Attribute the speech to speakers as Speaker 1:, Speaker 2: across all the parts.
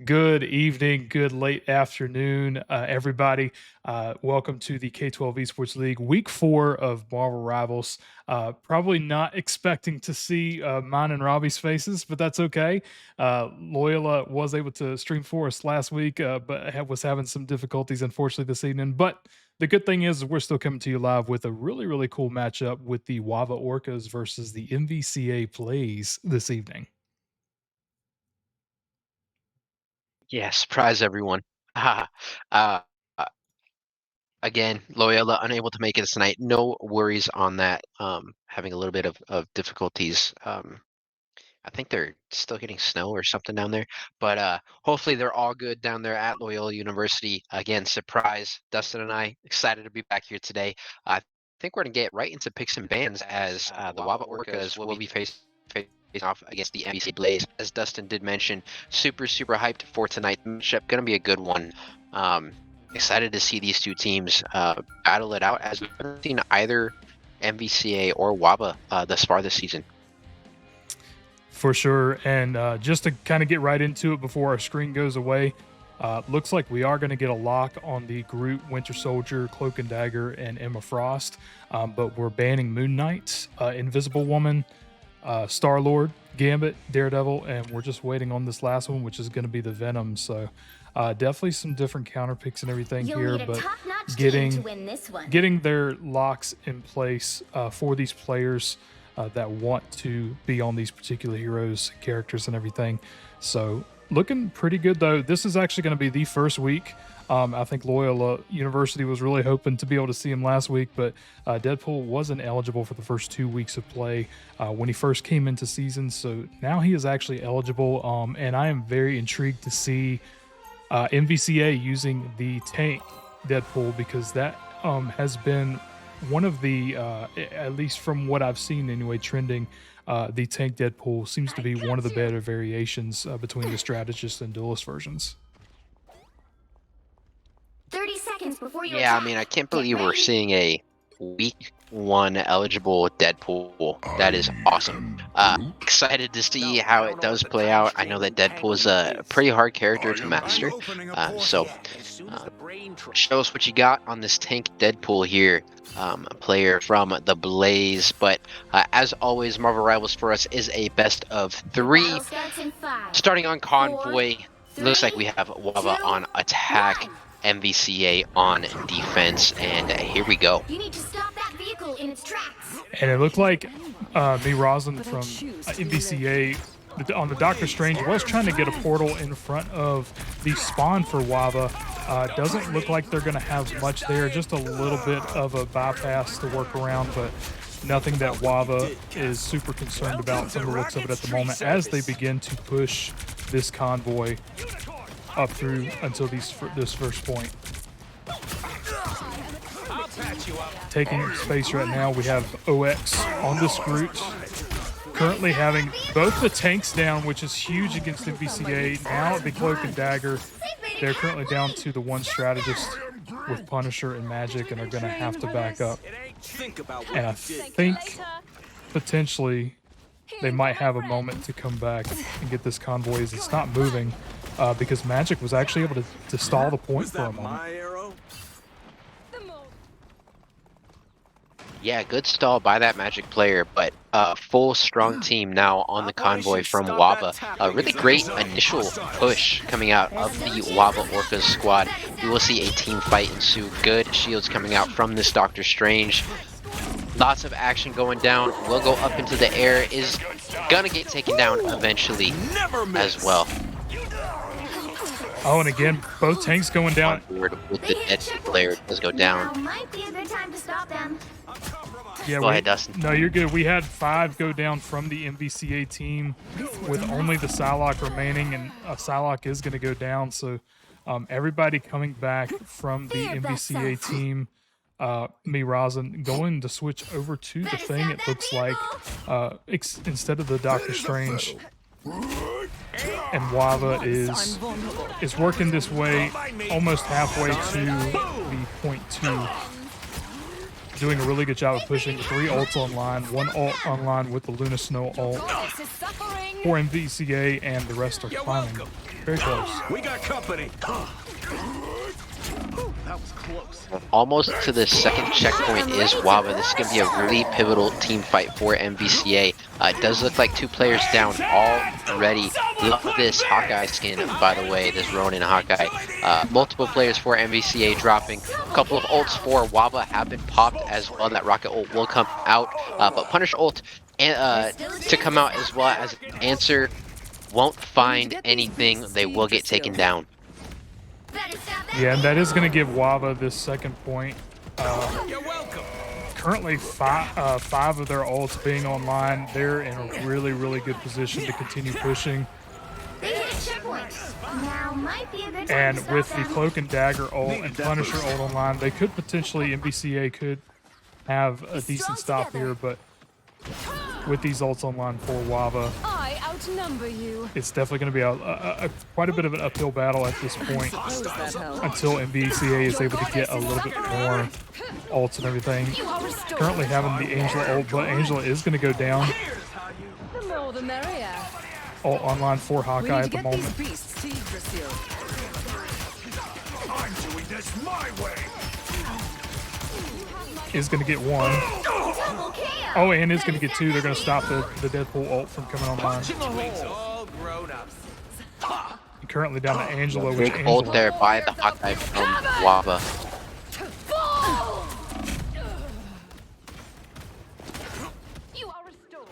Speaker 1: Good evening, good late afternoon, everybody. Welcome to the K12 Esports League, week 4 of Marvel Rivals. Probably not expecting to see mine and Robbie's faces, but that's okay. Loyola was able to stream for us last week, but was having some difficulties, unfortunately, this evening. But the good thing is, we're still coming to you live with a really, really cool matchup with the WAVA Orcas versus the MVCA Plays this evening.
Speaker 2: Yeah, surprise everyone. uh, uh, Again, Loyola unable to make it tonight. No worries on that. Having a little bit of difficulties. I think they're still getting snow or something down there, but hopefully they're all good down there at Loyola University. Again, surprise. Dustin and I excited to be back here today. I think we're gonna get right into picks and bans as the WAVA Orcas will be facing off against the MVC Blaze. As Dustin did mention, super hyped for tonight's matchup. Gonna be a good one. Excited to see these two teams battle it out, as we haven't seen either MVCA or WAVA thus far this season.
Speaker 1: For sure. And just to kind of get right into it before our screen goes away, looks like we are going to get a lock on the Groot, Winter Soldier, Cloak and Dagger, and Emma Frost. But we're banning Moon Knight, Invisible Woman, Star-Lord, Gambit, Daredevil, and we're just waiting on this last one, which is going to be the Venom. So definitely some different counter picks and everything here, but getting their locks in place for these players that want to be on these particular heroes, characters, and everything. So looking pretty good, though. This is actually going to be the first week. I think Loyola University was really hoping to be able to see him last week, but Deadpool wasn't eligible for the first 2 weeks of play when he first came into season. So now he is actually eligible, and I am very intrigued to see MVCA using the tank Deadpool, because that has been one of the, at least from what I've seen anyway, trending, the tank Deadpool seems to be one of the better variations between the strategist and duelist versions.
Speaker 3: 30 seconds before you
Speaker 2: I mean, I can't believe we're seeing a week 1 eligible Deadpool. That is awesome. Excited to see how it does play out. I know that Deadpool is a pretty hard character to master. So show us what you got on this tank Deadpool here. A player from the Blaze, but as always, Marvel Rivals for us is a best of 3. Starting on Convoy, looks like we have WAVA on attack, MVCA on defense, and here we go.
Speaker 3: You need to stop that vehicle in its tracks.
Speaker 1: And it looked like me Roslyn from MVCA on the Doctor Strange was trying to get a portal in front of the spawn for WAVA. Doesn't look like they're going to have much there, just a little bit of a bypass to work around, but nothing that WAVA is super concerned about from the looks of it at the moment, as they begin to push this convoy up through until this first point. Taking space right now, we have OX on this Groot, currently having both the tanks down, which is huge against MVCA. Now the Cloak and Dagger, they're currently down to the one strategist with Punisher and Magic, and are going to have to back up. And I think potentially they might have a moment to come back and get this convoy, as it's not moving, because Magic was actually able to stall the point for a moment.
Speaker 2: Yeah, good stall by that Magic player, but full strong team now on the convoy from WAVA. A really great initial push coming out of the WAVA Orcas squad. We will see a team fight ensue. Good shields coming out from this Doctor Strange. Lots of action going down. Will go up into the air. Is gonna get taken down eventually as well.
Speaker 1: Oh, and again, both tanks going down.
Speaker 2: With the dead player does go down.
Speaker 3: Might be a good time to stop them.
Speaker 1: Yeah,
Speaker 2: go ahead, Dustin.
Speaker 1: No, you're good. We had 5 go down from the MVCA team with only the Psylocke remaining, and Psylocke is going to go down. So everybody coming back from the MVCA team. Me, Rosin, going to switch over to the Thing, it looks like, instead of the Doctor Strange. And WAVA is working this way almost halfway to the point 2. Doing a really good job of pushing 3 ults online, 1 ult online with the Luna Snow ult. for MVCA, and the rest are climbing very close.
Speaker 4: We got company. That was close.
Speaker 2: Almost to the second checkpoint is WAVA. This is going to be a really pivotal team fight for MVCA. It does look like 2 players down already. Love this Hawkeye skin, by the way, this Ronin Hawkeye. Multiple players for MVCA dropping. A couple of ults for WAVA have been popped as well. That rocket ult will come out. But Punish ult to come out as well as Answer won't find anything. They will get taken down.
Speaker 1: Yeah, and that is going to give WAVA this second point.
Speaker 4: You're welcome.
Speaker 1: Currently, five of their ults being online. They're in a really, really good position to continue pushing.
Speaker 3: They hit a checkpoint. Now might be a good time
Speaker 1: And
Speaker 3: to stop
Speaker 1: with the
Speaker 3: them.
Speaker 1: Cloak and Dagger ult and Punisher ult online, they could potentially, MVCA could have a decent stop here, but with these ults online for WAVA,
Speaker 5: I outnumber you.
Speaker 1: it's definitely going to be quite a bit of an uphill battle at this point until MVCA is able to get a little bit more ults and everything.
Speaker 5: You are restored.
Speaker 1: Currently having the Angela ult, but Angela is going to go down.
Speaker 5: The more the merrier.
Speaker 1: Ult online for
Speaker 5: We
Speaker 1: Hawkeye
Speaker 5: need
Speaker 1: at
Speaker 5: to
Speaker 1: the
Speaker 5: get
Speaker 1: moment.
Speaker 5: these beasts to Yggdrasil.
Speaker 4: I'm doing this my way.
Speaker 1: Is going to get 1.
Speaker 3: Double KO.
Speaker 1: Oh, and is going to get 2. They're going to stop the Deadpool ult from coming online.
Speaker 4: All grown ups.
Speaker 1: Currently down to Angela, which
Speaker 2: Big ult
Speaker 1: Angela,
Speaker 2: there by the Hawkeye from WAVA.
Speaker 5: You are restored.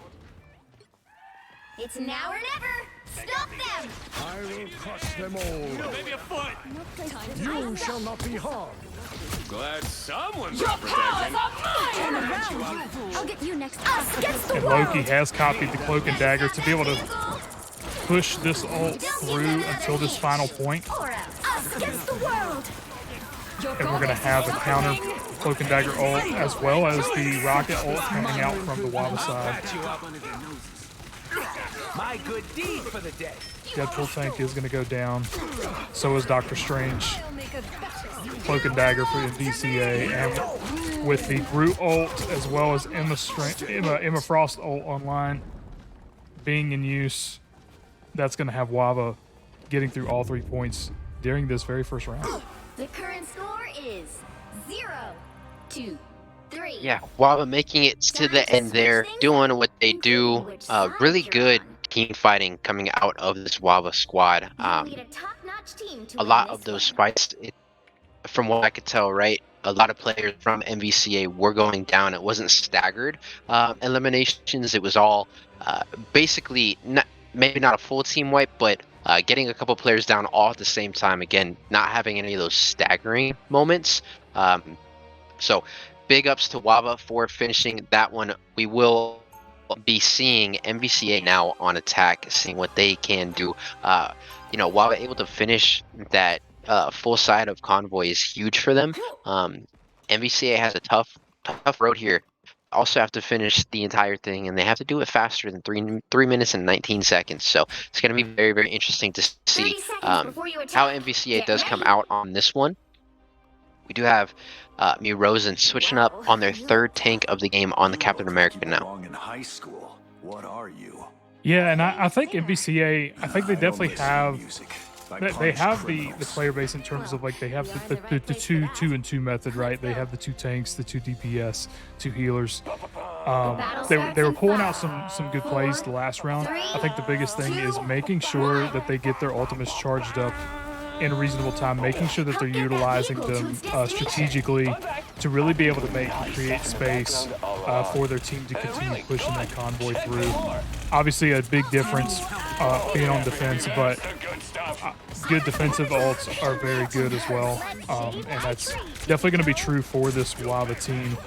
Speaker 3: It's now or never. Stop them.
Speaker 6: I will crush them all.
Speaker 4: Maybe a foot.
Speaker 6: You shall not be harmed.
Speaker 4: Glad someone's got protection.
Speaker 3: I'll get you next. Us against the
Speaker 1: and
Speaker 3: world.
Speaker 1: Loki has copied the Cloak and Dagger to be able to push this ult through until this final point.
Speaker 3: Or us against the world.
Speaker 1: And we're going to have a counter Cloak and Dagger ult as well as the Rocket ult coming out from the WAVA side.
Speaker 4: Pat you up under their noses. My good deed for the day.
Speaker 1: Deadpool tank is going to go down. So is Doctor Strange.
Speaker 5: I'll make a better.
Speaker 1: Cloak and Dagger for MVCA. And with the Groot ult as well as Emma Frost ult online being in use, that's going to have WAVA getting through all 3 points during this very first round.
Speaker 3: The current score is 0-2-3.
Speaker 2: Yeah, WAVA making it to the end there, doing what they do. Really good team fighting coming out of this WAVA squad. A lot of those fights, from what I could tell, right, a lot of players from MVCA were going down. It wasn't staggered eliminations. It was all basically, maybe not a full team wipe, but getting a couple players down all at the same time. Again, not having any of those staggering moments. So big ups to WAVA for finishing that one. We will be seeing MVCA now on attack, seeing what they can do. You know, WAVA able to finish that full side of Convoy is huge for them. MVCA has a tough road here. Also have to finish the entire thing, and they have to do it faster than 3 minutes and 19 seconds. So it's going to be very, very interesting to see how MVCA does come out on this one. We do have Rosen switching up on their 3rd tank of the game on the Captain America now.
Speaker 6: In high school, what are you?
Speaker 1: Yeah, and I think MVCA, I think they definitely have, they have the player base in terms of like they have the 2-2-2 method, right? They have the 2 tanks, the 2 DPS, 2 healers. They were pulling out some good plays the last round. I think the biggest thing is making sure that they get their ultimates charged up in a reasonable time, making sure that they're utilizing them strategically to really be able to create space for their team to continue pushing that convoy through. Obviously, a big difference being on defense, but good defensive ults are very good as well, and that's definitely going to be true for this WAVA team,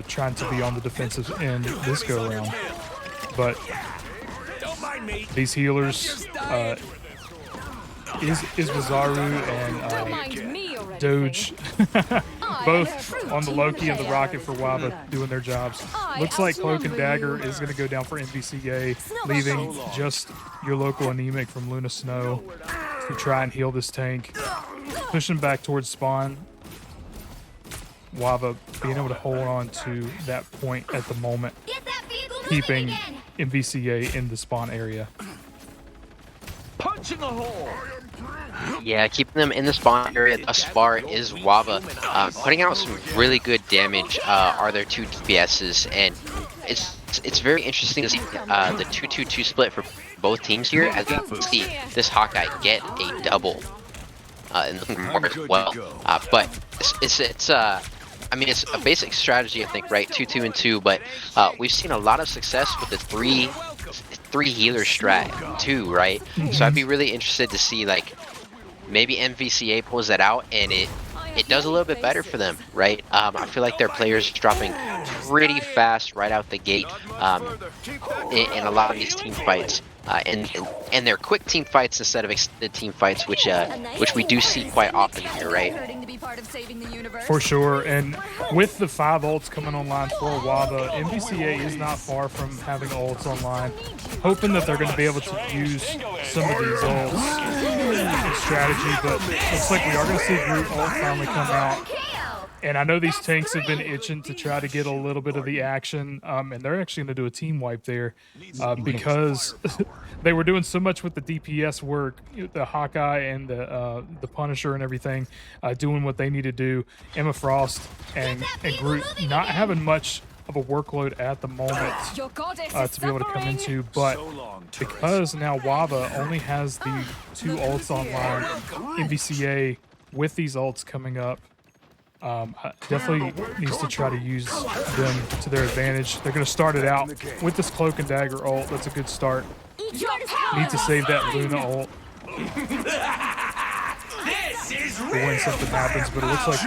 Speaker 1: trying to be on the defensive end this go around. But these healers. Is Mazaru and Doge both on the Loki and the Rocket for WAVA doing their jobs. Looks like Cloak and Dagger is going to go down for MVCA, leaving just your local anemic from Luna Snow to try and heal this tank. Pushing back towards spawn. WAVA being able to hold on to that point at the moment, keeping MVCA in the spawn area.
Speaker 4: Punching a hole.
Speaker 2: Yeah, keeping them in the spawn area thus far is WAVA. Putting out some really good damage are their 2 DPSs, and it's very interesting to see the 2-2-2 split for both teams here, as you can see this Hawkeye get a double in the more as well. But it's I mean, it's a basic strategy, I think, right? 2-2 and 2, but we've seen a lot of success with the three healer strat too, right? So I'd be really interested to see, like, maybe MVCA pulls that out and it does a little bit better for them, right? I feel like their players dropping pretty fast right out the gate in a lot of these team fights. And they're quick team fights instead of extended team fights, which we do see quite often here, right?
Speaker 1: For sure, and with the 5 ults coming online for WAVA, MVCA is not far from having ults online. Hoping that they're going to be able to use some of these ults in strategy, but looks like we are going to see Groot ult finally come out. And I know these tanks have been itching to try to get a little bit of the action, and they're actually going to do a team wipe there because they were doing so much with the DPS work, the Hawkeye and the Punisher and everything, doing what they need to do. Emma Frost and Groot not having much of a workload at the moment to be able to come into, but because now WAVA only has the 2 ults online, MVCA with these ults coming up, definitely needs to try to use them to their advantage. They're going to start it out with this Cloak and Dagger ult. That's a good start. Need to save that Luna ult for when something happens, but it looks like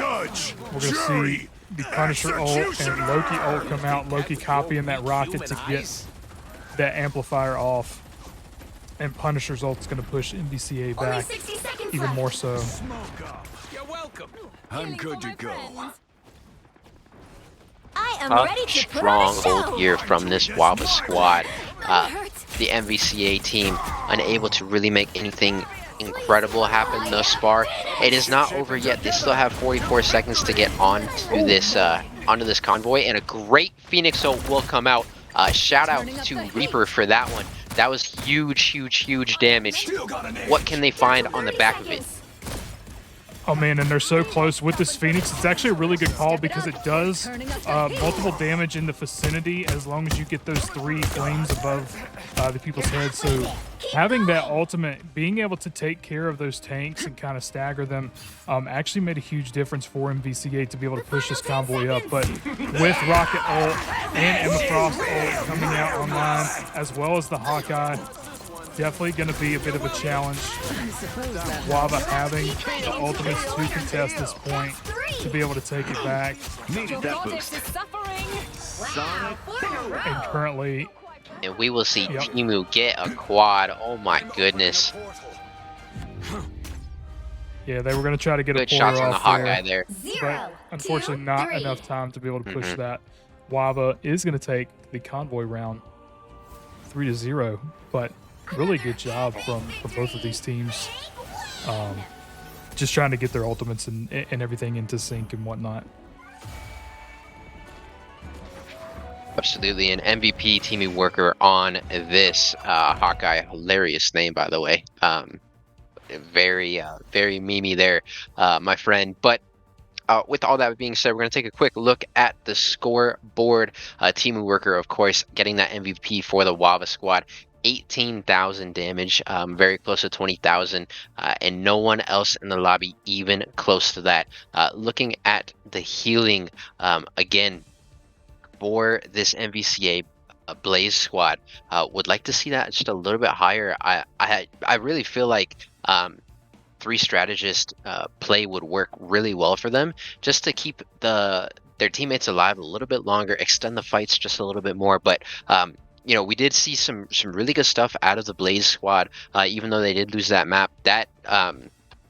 Speaker 1: we're going to see the Punisher ult and Loki ult come out. Loki copying that rocket to get that amplifier off, and Punisher's ult is going to push MVCA back even more so.
Speaker 4: You're welcome.
Speaker 6: I'm good to go.
Speaker 3: I am
Speaker 2: A
Speaker 3: ready to
Speaker 2: strong
Speaker 3: put on a
Speaker 2: hold
Speaker 3: show.
Speaker 2: here from this WAVA squad. The MVCA team unable to really make anything incredible happen thus far. It is not over yet. They still have 44 seconds to get onto this convoy, and a great Phoenix ult will come out. Shout out to Reaper for that one. That was huge damage. What can they find on the back of it?
Speaker 1: Oh man, and they're so close with this Phoenix. It's actually a really good call because it does multiple damage in the vicinity as long as you get those 3 flames above the people's heads. So having that ultimate, being able to take care of those tanks and kind of stagger them actually made a huge difference for MVCA to be able to push this convoy up. But with Rocket ult and Emma Frost ult coming out online, as well as the Hawkeye, definitely going to be a bit of a challenge. WAVA having the ultimates to contest this point to be able to take it back.
Speaker 6: Needed that boost.
Speaker 1: And currently,
Speaker 2: And we will see Timu get a quad. Oh my goodness.
Speaker 1: yeah, they were going to try to get
Speaker 2: Good
Speaker 1: a
Speaker 2: shots
Speaker 1: puller
Speaker 2: on the
Speaker 1: off
Speaker 2: Hawkeye
Speaker 1: there,
Speaker 2: there.
Speaker 1: but unfortunately not enough time to be able to push that. WAVA is going to take the convoy round 3-0, but really good job from both of these teams. Just trying to get their ultimates and everything into sync and whatnot.
Speaker 2: Absolutely, an MVP teaming worker on this Hawkeye. Hilarious name, by the way. Very memey there, my friend. But with all that being said, we're going to take a quick look at the scoreboard. Teaming worker, of course, getting that MVP for the WAVA squad. 18,000 damage, very close to 20,000, and no one else in the lobby even close to that. Looking at the healing, again, for this MVCA Blaze squad, would like to see that just a little bit higher. I really feel like 3 strategist play would work really well for them, just to keep their teammates alive a little bit longer, extend the fights just a little bit more. But you know, we did see some really good stuff out of the Blaze squad, even though they did lose that map. That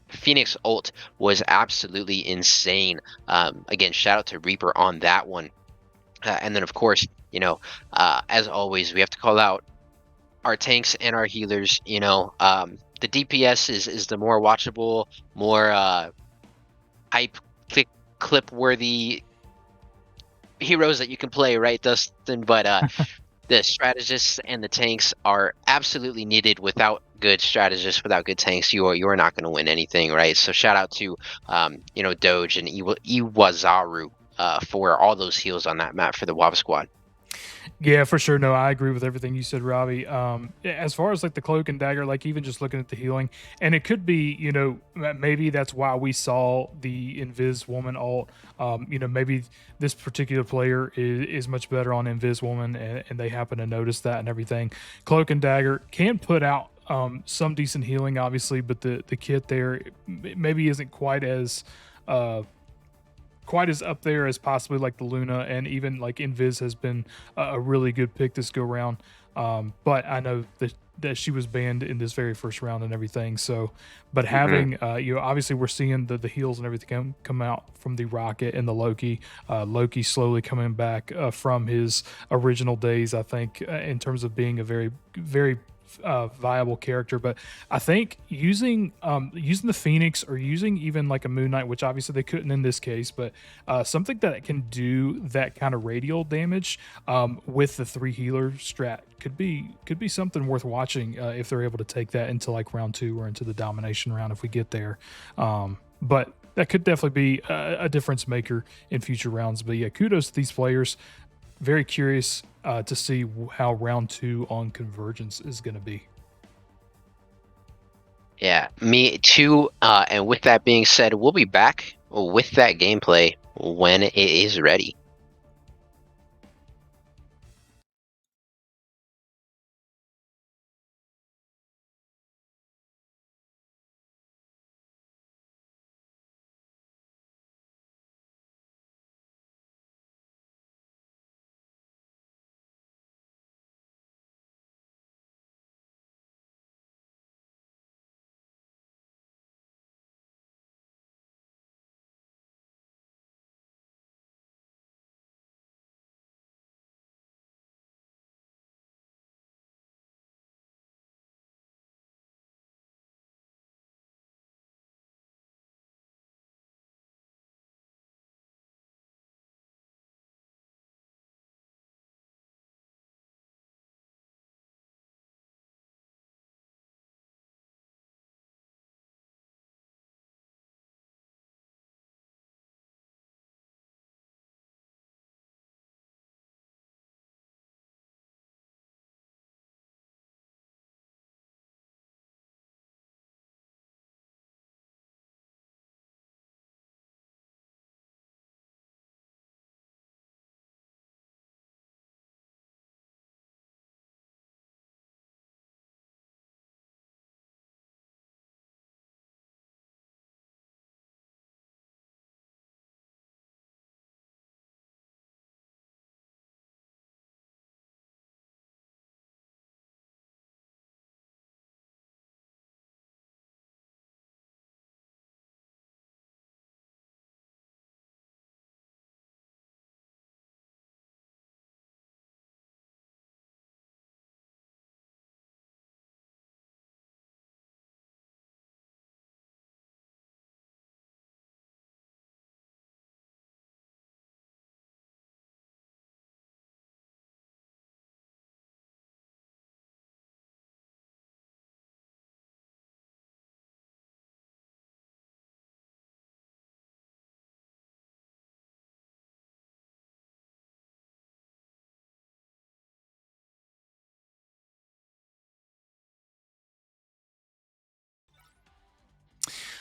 Speaker 2: Phoenix ult was absolutely insane. Again, shout out to Reaper on that one. And then, of course, you know, as always, we have to call out our tanks and our healers. You know, the DPS is the more watchable, more hype clip worthy heroes that you can play, right, Dustin? But the strategists and the tanks are absolutely needed. Without good strategists, without good tanks, you are not going to win anything, right? So shout out to you know, Doge and Iwazaru for all those heals on that map for the WAVA squad.
Speaker 1: Yeah, for sure. No, I agree with everything you said, Robbie. As far as like the cloak and dagger, like even just looking at the healing, and it could be, you know, maybe that's why we saw the Invis Woman ult. You know, maybe this particular player is much better on Invis Woman, and they happen to notice that and everything. Cloak and dagger can put out some decent healing, obviously, but the kit there maybe isn't quite as up there as possibly like the Luna, and even like Invis has been a really good pick this go round. But I know that she was banned in this very first round and everything. So, but having you know, obviously we're seeing the heals and everything come out from the Rocket and the Loki. Loki slowly coming back from his original days, I think, in terms of being a very viable character. But I think using the Phoenix, or using even like a Moon Knight, which obviously they couldn't in this case, but something that can do that kind of radial damage with the 3 healer strat could be something worth watching if they're able to take that into like round 2 or into the domination round if we get there. But that could definitely be a difference maker in future rounds. But yeah, kudos to these players. Very curious to see how round 2 on Convergence is going to be.
Speaker 2: Yeah, me too. And with that being said, we'll be back with that gameplay when it is ready.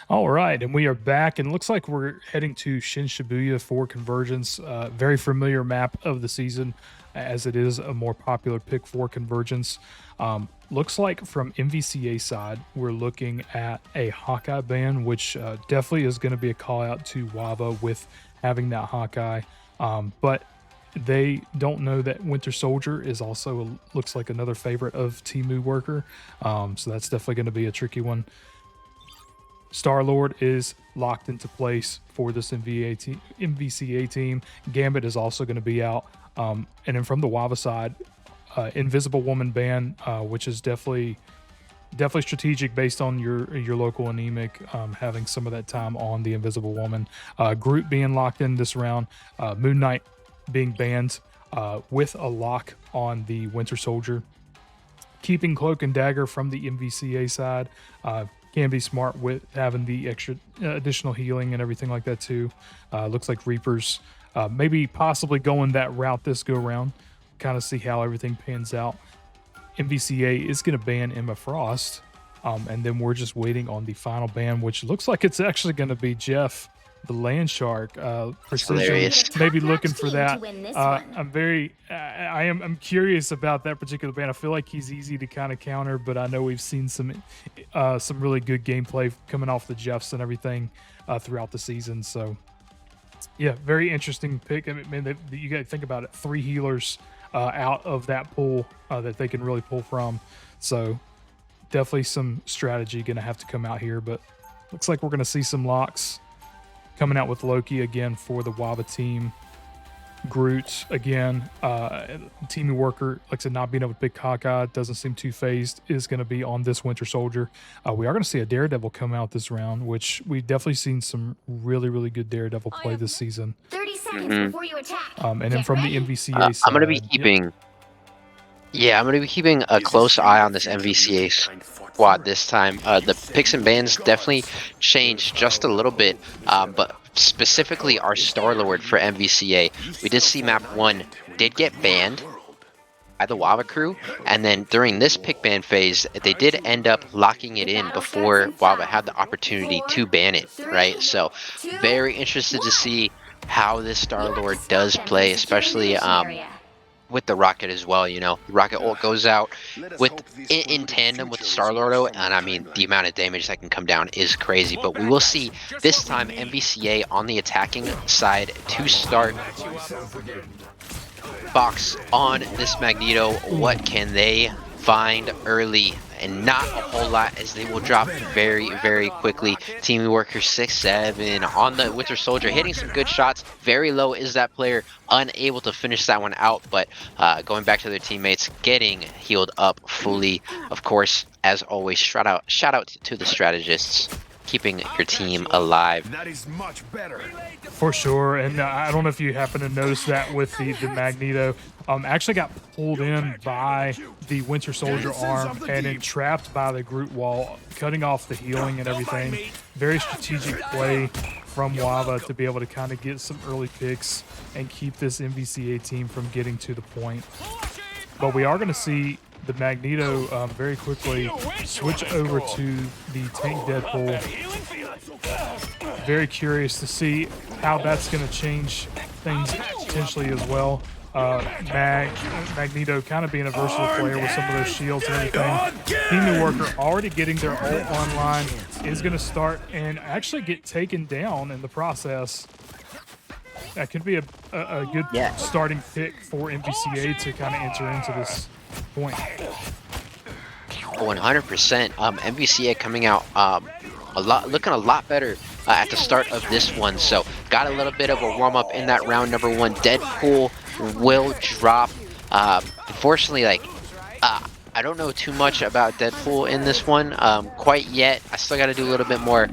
Speaker 1: All right, and we are back, and it looks like we're heading to Shin Shibuya for Convergence. Very familiar map of the season, as it is a more popular pick for Convergence. Looks like from MVCA side, we're looking at a Hawkeye ban, which definitely is going to be a call out to WAVA with having that Hawkeye. But they don't know that Winter Soldier is also looks like another favorite of Temu Worker. So that's definitely going to be a tricky one. Star-Lord is locked into place for this MVCA team. Gambit is also going to be out. And then from the WAVA side, Invisible Woman ban, which is definitely strategic based on your local anemic having some of that time on the Invisible Woman. Groot being locked in this round. Moon Knight being banned with a lock on the Winter Soldier. keeping Cloak and Dagger from the MVCA side. Can be smart with having the extra additional healing and everything like that too. Looks like Reapers maybe possibly going that route this go around. Kind of see how everything pans out. MVCA is going to ban Emma Frost, and then we're just waiting on the final ban, which looks like it's actually going to be Jeff, the Land Shark. Precision,
Speaker 2: hilarious.
Speaker 1: maybe looking for
Speaker 3: team
Speaker 1: that.
Speaker 3: to win this one.
Speaker 1: I'm curious about that particular ban. I feel like he's easy to kind of counter, but I know we've seen some really good gameplay coming off the Jeffs and everything throughout the season. So yeah, very interesting pick. I mean, you got to think about it. 3 healers out of that pool that they can really pull from. So definitely some strategy going to have to come out here, but looks like we're going to see some locks coming out with Loki again for the WAVA team. Groot again, teaming worker, like I said, not being able to pick Hawkeye, doesn't seem too phased, is going to be on this Winter Soldier. We are going to see a Daredevil come out this round, which we've definitely seen some really good Daredevil play this season.
Speaker 3: 30 seconds before you attack.
Speaker 1: And then
Speaker 3: Get
Speaker 1: from
Speaker 3: ready.
Speaker 1: the MVCA side,
Speaker 2: I'm going to be keeping. Yeah, I'm going to be keeping a close eye on this MVCA squad this time. The picks and bans definitely changed just a little bit, but specifically our Star-Lord for MVCA. We did see map 1 did get banned by the WAVA crew, and then during this pick ban phase, they did end up locking it in before WAVA had the opportunity to ban it, right? So very interested to see how this Star-Lord does play, especially with the rocket as well. You know, the rocket ult goes out with in tandem with the Star-Lord ult, and I mean the amount of damage that can come down is crazy. But we will see this time MVCA on the attacking side to start. Box on this Magneto. What can they find early? And not a whole lot, as they will drop very quickly. Team worker 6-7 on the Winter Soldier, hitting some good shots. Very low is that player, unable to finish that one out, but going back to their teammates, getting healed up fully. Of course, as always, shout out to the strategists, keeping your team alive.
Speaker 6: That is much better.
Speaker 1: for sure. And I don't know if you happen to notice that with the Magneto. Actually got pulled in by the Winter Soldier arm and then trapped by the Groot wall, cutting off the healing and everything. Very strategic play from WAVA to be able to kind of get some early picks and keep this MVCA team from getting to the point. But we are going to see the Magneto very quickly switch over to the Tank Deadpool. Very curious to see how that's going to change things potentially as well. Magneto kind of being a versatile player with some of those shields and everything. Team Worker already getting their ult online, is going to start and actually get taken down in the process. That could be a good starting pick for MVCA to kind of enter into this point.
Speaker 2: 100%. MVCA coming out looking a lot better at the start of this one. So got a little bit of a warm up in that round number one. Deadpool will drop. Unfortunately, I don't know too much about Deadpool in this one quite yet. I still got to do a little bit more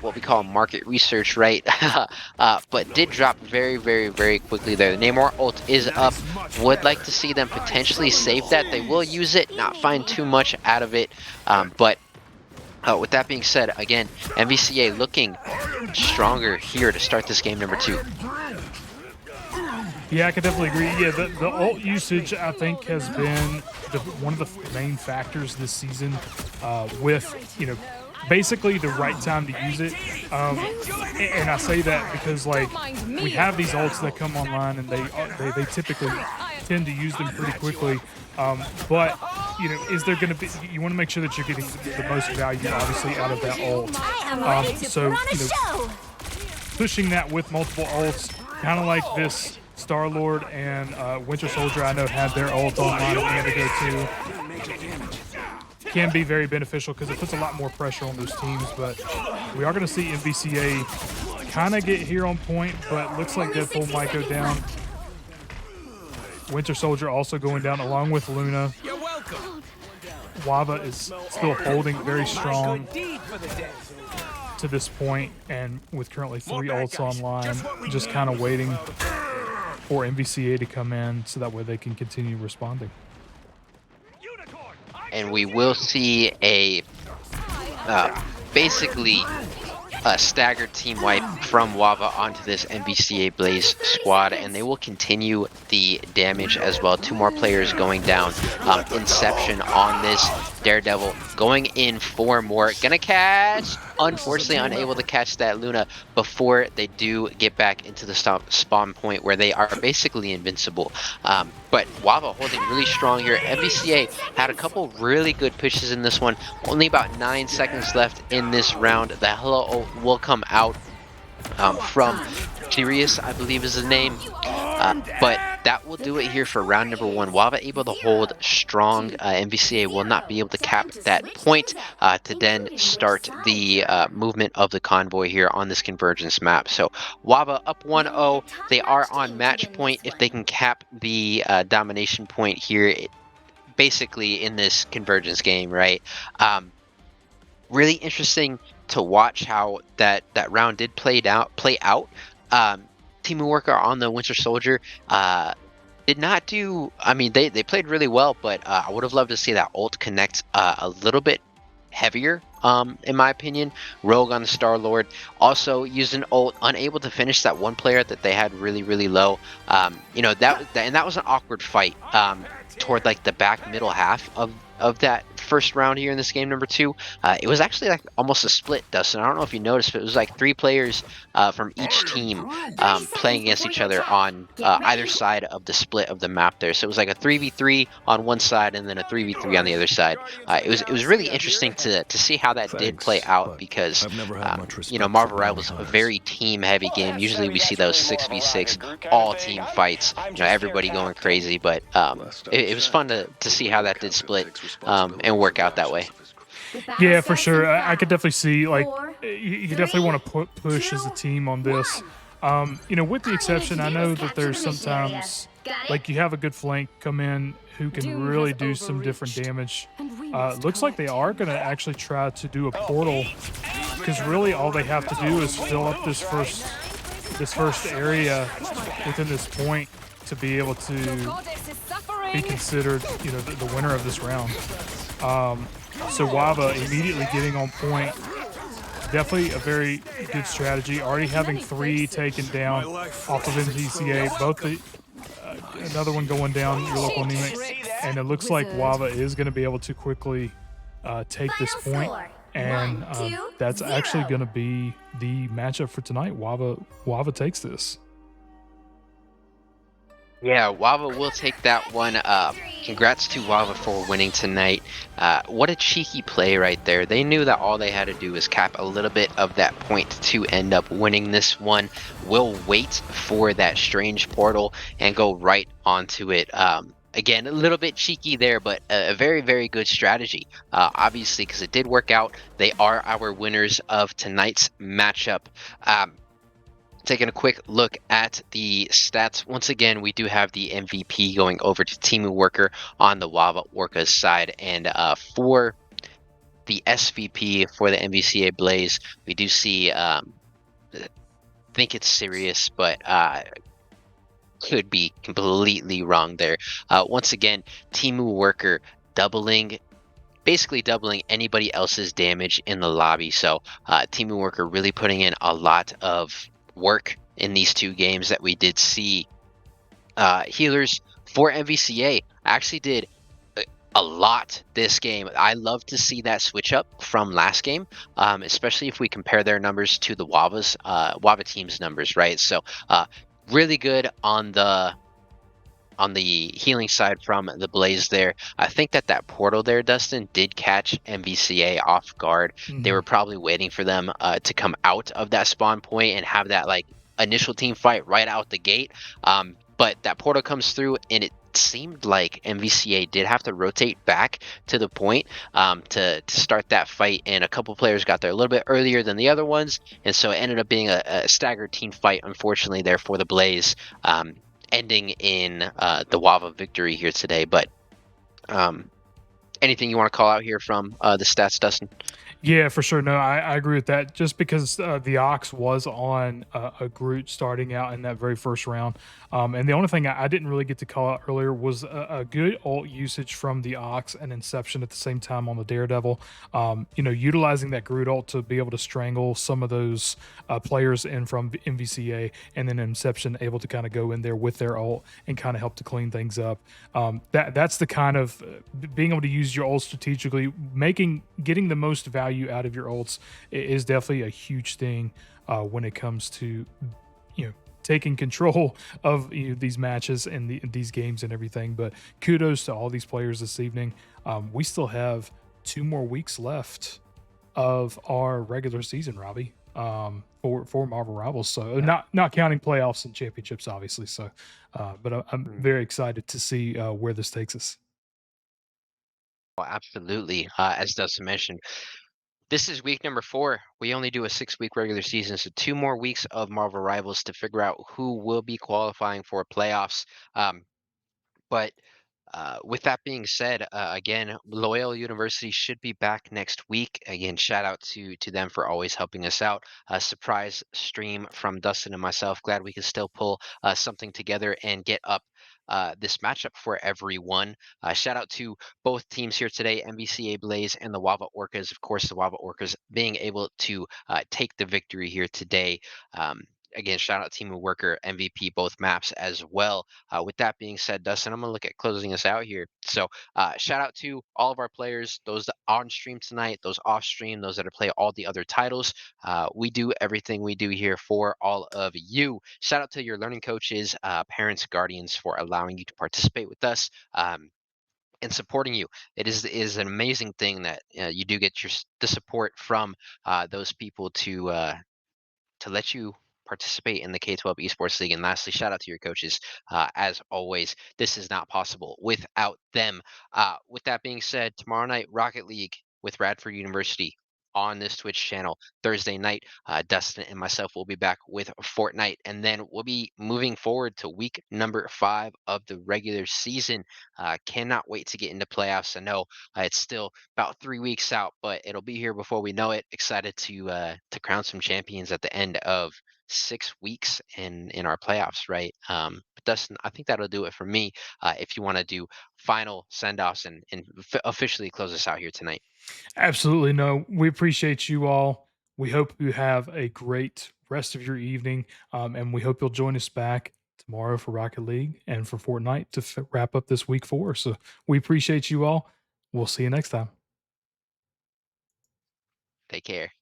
Speaker 2: what we call market research, right? But did drop very quickly there. The Namor ult is up. Would like to see them potentially save that. They will use it, not find too much out of it. But with that being said, again, MVCA looking stronger here to start this game number 2.
Speaker 1: Yeah, I can definitely agree. Yeah, the ult usage, I think, has been one of the main factors this season with, you know, basically the right time to use it. And I say that because, like, we have these ults that come online and they typically tend to use them pretty quickly. But, you know, is there going to be, you want to make sure that you're getting the most value, obviously, out of that ult. So, you know, pushing that with multiple ults, kind of like this Star-Lord and Winter Soldier, I know, had their ult online a minute ago too. Can be very beneficial because it puts a lot more pressure on those teams. But we are going to see MVCA kind of get here on point, but looks like Deadpool might go down. Winter Soldier also going down along with Luna. WAVA is still holding very strong to this point, and with currently 3 ults online, just kind of waiting for MVCA to come in so that way they can continue responding.
Speaker 2: and we will see a basically a staggered team wipe from WAVA onto this MVCA Blaze squad, and they will continue the damage as well. 2 more players going down. Inception on this Daredevil going in 4 more. Gonna catch, unfortunately unable to catch that Luna before they do get back into the spawn point where they are basically invincible. But WAVA holding really strong here. MVCA had a couple really good pushes in this one. Only about 9 seconds left in this round. The hello will come out from Sirius, I believe is the name. But that will do it here for round number 1. WAVA able to hold strong. MVCA will not be able to cap that point to then start the movement of the convoy here on this convergence map. So WAVA up 1-0. They are on match point if they can cap the domination point here, basically in this convergence game, right? Really interesting to watch how that round did play out. Team Worker on the Winter Soldier did not do. I mean, they played really well, but I would have loved to see that ult connect a little bit heavier. In my opinion, Rogue on the Star Lord also used an ult, unable to finish that one player that they had really low. You know, that was an awkward fight toward like the back middle half of that first round here in this game number 2. It was actually like almost a split, Dustin. I don't know if you noticed, but it was like 3 players from each team playing against each other on either side of the split of the map there. So it was like a 3v3 on one side and then a 3v3 on the other side. It was really interesting to see how that did play out, because you know, Marvel Rivals is a very team heavy game. Usually we see those 6v6 all team fights, you know, everybody going crazy, but it was fun to see how that did split and work out that way.
Speaker 1: Yeah, for sure. I could definitely see, like, you definitely want to push as a team on this. You know, with the exception, I know that there's sometimes, like, you have a good flank come in who can really do some different damage. Looks like they are going to actually try to do a portal, because really all they have to do is fill up this first area within this point to be able to be considered, you know, the winner of this round. So WAVA immediately getting on point. Definitely a very good strategy. Already having 3 taken down off of MVCA. Both another one going down, your local anemic. And it looks like WAVA is going to be able to quickly take this point. And that's actually going to be the matchup for tonight. WAVA takes this.
Speaker 2: Yeah, WAVA will take that one. Congrats to WAVA for winning tonight. What a cheeky play right there. They knew that all they had to do was cap a little bit of that point to end up winning this one. We'll wait for that strange portal and go right onto it. Again, a little bit cheeky there, but a very good strategy. Obviously, because it did work out. They are our winners of tonight's matchup. Taking a quick look at the stats. Once again, we do have the MVP going over to Team Worker on the WAVA Orcas side. And for the SVP for the MVCA Blaze, we do see, I think it's Sirius, but could be completely wrong there. Once again, Team Worker basically doubling anybody else's damage in the lobby. So Team Worker really putting in a lot of work in these 2 games that we did see. Healers for MVCA actually did a lot this game. I love to see that switch up from last game, especially if we compare their numbers to the WAVA team's numbers, right? So really good on the healing side from the Blaze there. I think that portal there, Dustin, did catch MVCA off guard. They were probably waiting for them to come out of that spawn point and have that like initial team fight right out the gate. But that portal comes through, and it seemed like MVCA did have to rotate back to the point to start that fight, and a couple players got there a little bit earlier than the other ones, and so it ended up being a staggered team fight, unfortunately, there for the Blaze. Ending in the WAVA victory here today. But anything you want to call out here from the stats, Dustin?
Speaker 1: Yeah, for sure. No, I agree with that. Just because the Ox was on a Groot starting out in that very first round. And the only thing I didn't really get to call out earlier was a good ult usage from the Ox and Inception at the same time on the Daredevil. Utilizing that Groot ult to be able to strangle some of those players in from MVCA, and then Inception able to kind of go in there with their ult and kind of help to clean things up. That's the kind of being able to use your ult strategically, getting the most value out of your ults is definitely a huge thing when it comes to taking control of these matches and these games and everything. But kudos to all these players this evening. We still have 2 more weeks left of our regular season, Robbie, for Marvel Rivals. So not counting playoffs and championships, obviously. So, but I'm very excited to see where this takes us.
Speaker 2: Well, absolutely. As Dustin mentioned, this is week number 4. We only do a 6-week regular season, so 2 more weeks of Marvel Rivals to figure out who will be qualifying for playoffs. But with that being said, again, Loyola University should be back next week. Again, shout out to them for always helping us out. A surprise stream from Dustin and myself. Glad we could still pull something together and get up this matchup for everyone. Shout out to both teams here today, MVCA Blaze and the WAVA Orcas. Of course, the WAVA Orcas being able to take the victory here today. Again, shout out Team of Worker, MVP, both maps as well. With that being said, Dustin, I'm going to look at closing us out here. So shout out to all of our players, those that on stream tonight, those off stream, those that are play all the other titles. We do everything we do here for all of you. Shout out to your learning coaches, parents, guardians for allowing you to participate with us. And supporting you. It is an amazing thing that you do get the support from those people to let you participate in the K12 Esports League. And lastly, shout out to your coaches. As always, this is not possible without them. With that being said, tomorrow night, Rocket League with Radford University on this Twitch channel. Thursday night, Dustin and myself will be back with Fortnite. And then we'll be moving forward to week number 5 of the regular season. Cannot wait to get into playoffs. I know it's still about 3 weeks out, but it'll be here before we know it. Excited to crown some champions at the end of 6 weeks in our playoffs, right? But Dustin, I think that'll do it for me. If you want to do final send offs and officially close us out here tonight.
Speaker 1: Absolutely. No, we appreciate you all. We hope you have a great rest of your evening. And we hope you'll join us back tomorrow for Rocket League and for Fortnite to wrap up this week 4. So we appreciate you all. We'll see you next time.
Speaker 2: Take care.